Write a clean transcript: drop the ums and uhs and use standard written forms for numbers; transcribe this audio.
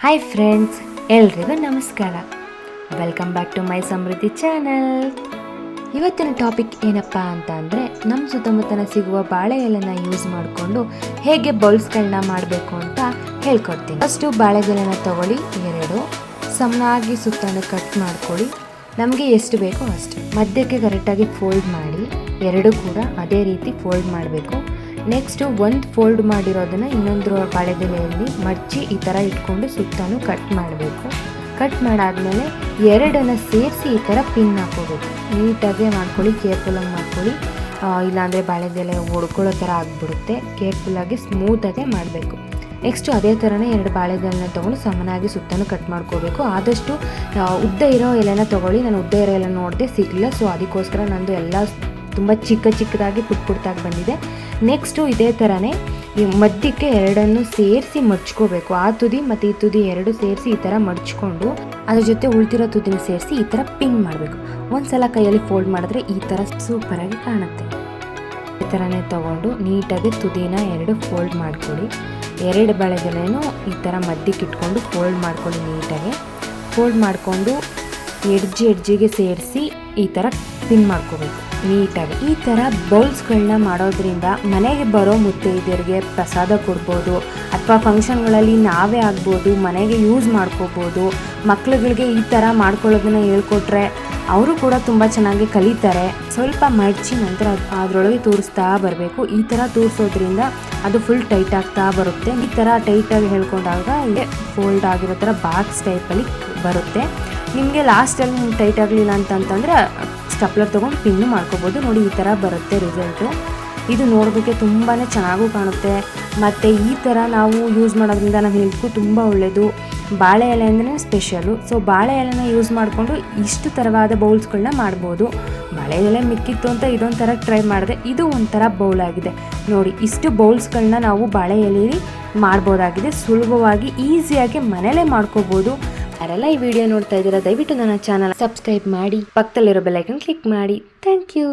Hi friends, ಎಲ್ರಿಗೂ ನಮಸ್ಕಾರ. Welcome back to my Samruddhi channel. ಇವತ್ತಿನ ಟಾಪಿಕ್ ಏನಪ್ಪ ಅಂತ ಅಂದರೆ, ನಮ್ಮ ಸುತ್ತಮುತ್ತಲ ಸಿಗುವ ಬಾಳೆ ಎಲೆನ ಯೂಸ್ ಮಾಡಿಕೊಂಡು ಹೇಗೆ ಬೌಲ್ಸ್ಗಳನ್ನ ಮಾಡಬೇಕು ಅಂತ ಹೇಳ್ಕೊಡ್ತೀನಿ. ಫಸ್ಟು ಬಾಳೆದೆಲೆನ ತಗೊಳ್ಳಿ, 2 ಸಮನಾಗಿ ಸುತ್ತಲೂ ಕಟ್ ಮಾಡ್ಕೊಳ್ಳಿ. ನಮಗೆ ಎಷ್ಟು ಬೇಕೋ ಅಷ್ಟು ಮಧ್ಯಕ್ಕೆ ಕರೆಕ್ಟಾಗಿ ಫೋಲ್ಡ್ ಮಾಡಿ, 2 ಕೂಡ ಅದೇ ರೀತಿ ಫೋಲ್ಡ್ ಮಾಡಬೇಕು. ನೆಕ್ಸ್ಟು ಒಂದು ಫೋಲ್ಡ್ ಮಾಡಿರೋದನ್ನು ಇನ್ನೊಂದು ಬಾಳೆದೆಲೆಯಲ್ಲಿ ಮಡಚಿ ಈ ಥರ ಇಟ್ಕೊಂಡು ಸುತ್ತಲೂ ಕಟ್ ಮಾಡಬೇಕು. ಕಟ್ ಮಾಡಾದ್ಮೇಲೆ 2 ಸೇರಿಸಿ ಈ ಥರ ಪಿನ್ ಹಾಕೋಬೇಕು. ನೀಟಾಗೆ ಮಾಡ್ಕೊಳ್ಳಿ, ಕೇರ್ಫುಲ್ಲಾಗಿ ಮಾಡ್ಕೊಳ್ಳಿ, ಇಲ್ಲಾಂದರೆ ಬಾಳೆದೆಲೆ ಒಡ್ಕೊಳ್ಳೋ ಥರ ಆಗಿಬಿಡುತ್ತೆ. ಕೇರ್ಫುಲ್ಲಾಗಿ ಸ್ಮೂತಾಗೆ ಮಾಡಬೇಕು. ನೆಕ್ಸ್ಟು ಅದೇ ಥರನೇ 2 ಬಾಳೆದೆಲೆನ ತೊಗೊಂಡು ಸಮನಾಗಿ ಸುತ್ತಲೂ ಕಟ್ ಮಾಡ್ಕೋಬೇಕು. ಆದಷ್ಟು ಉದ್ದ ಇರೋ ಎಲೆನ ತೊಗೊಳ್ಳಿ. ನಾನು ಉದ್ದ ಇರೋ ಎಲೆ ನೋಡಿದೆ, ಸಿಗಲಿಲ್ಲ. ಸೊ ಅದಕ್ಕೋಸ್ಕರ ನಂದು ಎಲ್ಲ ತುಂಬ ಚಿಕ್ಕದಾಗಿ ಪುಟ್ಟಾಗಿ ಬಂದಿದೆ. ನೆಕ್ಸ್ಟು ಇದೇ ಥರನೇ ಈ ಮಧ್ಯಕ್ಕೆ 2 ಸೇರಿಸಿ ಮಡ್ಚ್ಕೋಬೇಕು. ಆ ತುದಿ ಮತ್ತು ಈ ತುದಿ 2 ಸೇರಿಸಿ ಈ ಥರ ಮಡ್ಚ್ಕೊಂಡು ಅದ್ರ ಜೊತೆ ಉಳ್ದಿರೋ ತುದಿನ ಸೇರಿಸಿ ಈ ಥರ ಪಿನ್ ಮಾಡಬೇಕು. ಒಂದ್ಸಲ ಕೈಯಲ್ಲಿ ಫೋಲ್ಡ್ ಮಾಡಿದ್ರೆ ಈ ಥರ ಸೂಪರಾಗಿ ಕಾಣುತ್ತೆ. ಈ ಥರನೇ ತೊಗೊಂಡು ನೀಟಾಗಿ ತುದಿನ 2 ಫೋಲ್ಡ್ ಮಾಡ್ಕೊಳ್ಳಿ. 2 ಬಾಳೆದೆಲೆನೂ ಈ ಥರ ಮಧ್ಯಕ್ಕೆ ಇಟ್ಕೊಂಡು ಫೋಲ್ಡ್ ಮಾಡ್ಕೊಳ್ಳಿ. ನೀಟಾಗಿ ಫೋಲ್ಡ್ ಮಾಡಿಕೊಂಡು ಎಡ್ಜಿಗೆ ಸೇರಿಸಿ ಈ ಥರ ಪಿನ್ ಮಾಡ್ಕೋಬೇಕು ನೀಟಾಗಿ. ಈ ಥರ ಬೌಲ್ಸ್ಗಳನ್ನ ಮಾಡೋದ್ರಿಂದ ಮನೆಗೆ ಬರೋ ಮುತ್ತೈದೆಯರಿಗೆ ಪ್ರಸಾದ ಕೊಡ್ಬೋದು, ಅಥವಾ ಫಂಕ್ಷನ್ಗಳಲ್ಲಿ ನಾವೇ ಆಗ್ಬೋದು, ಮನೆಗೆ ಯೂಸ್ ಮಾಡ್ಕೋಬೋದು. ಮಕ್ಳುಗಳಿಗೆ ಈ ಥರ ಮಾಡ್ಕೊಳ್ಳೋದನ್ನ ಹೇಳ್ಕೊಟ್ರೆ ಅವರು ಕೂಡ ತುಂಬ ಚೆನ್ನಾಗಿ ಕಲಿತಾರೆ. ಸ್ವಲ್ಪ ಮಡಚಿ ನಂತರ ಅದರೊಳಗೆ ತೂರಿಸ್ತಾ ಬರಬೇಕು. ಈ ಥರ ತೂರಿಸೋದ್ರಿಂದ ಅದು ಫುಲ್ ಟೈಟ್ ಆಗ್ತಾ ಬರುತ್ತೆ. ಈ ಥರ ಟೈಟಾಗಿ ಹೇಳ್ಕೊಂಡಾಗ ಫೋಲ್ಡ್ ಆಗಿರೋ ಥರ ಬಾಕ್ಸ್ ಟೈಪಲ್ಲಿ ಬರುತ್ತೆ. ನಿಮಗೆ ಲಾಸ್ಟಲ್ಲಿ ನಿಮ್ಗೆ ಟೈಟ್ ಆಗಲಿಲ್ಲ ಅಂತಂತಂದರೆ ಸ್ಟಪ್ಲರ್ ತೊಗೊಂಡು ಪಿನ್ನು ಮಾಡ್ಕೋಬೋದು. ನೋಡಿ, ಈ ಥರ ಬರುತ್ತೆ ರಿಸಲ್ಟು. ಇದು ನೋಡೋದಕ್ಕೆ ತುಂಬಾ ಚೆನ್ನಾಗೂ ಕಾಣುತ್ತೆ. ಮತ್ತು ಈ ಥರ ನಾವು ಯೂಸ್ ಮಾಡೋದ್ರಿಂದ ನಮ್ಮ ಹೆಲ್ತ್ಗೂ ತುಂಬ ಒಳ್ಳೆಯದು. ಬಾಳೆ ಎಲೆ ಅಂದರೆ ಸ್ಪೆಷಲು. ಸೊ ಬಾಳೆ ಎಲೆನ ಯೂಸ್ ಮಾಡಿಕೊಂಡು ಇಷ್ಟು ಥರವಾದ ಬೌಲ್ಸ್ಗಳನ್ನ ಮಾಡ್ಬೋದು. ಬಾಳೆ ಎಲೆ ಮಿಕ್ಕಿತ್ತು ಅಂತ ಇದೊಂದು ಥರ ಟ್ರೈ ಮಾಡಿದೆ. ಇದು ಒಂಥರ ಬೌಲ್ ಆಗಿದೆ. ನೋಡಿ, ಇಷ್ಟು ಬೌಲ್ಸ್ಗಳನ್ನ ನಾವು ಬಾಳೆ ಎಲೆಯಲ್ಲಿ ಮಾಡ್ಬೋದಾಗಿದೆ. ಸುಲಭವಾಗಿ ಈಸಿಯಾಗಿ ಮನೇಲೇ ಮಾಡ್ಕೋಬೋದು. ಯಾರೆಲ್ಲ ಈ ವಿಡಿಯೋ ನೋಡ್ತಾ ಇದ್ದೀರಾ, ದಯವಿಟ್ಟು ನನ್ನ ಚಾನಲ್ ಸಬ್ಸ್ಕ್ರೈಬ್ ಮಾಡಿ, ಪಕ್ಕದಲ್ಲಿರೋ ಬೆಲ್ ಐಕನ್ ಕ್ಲಿಕ್ ಮಾಡಿ. Thank you.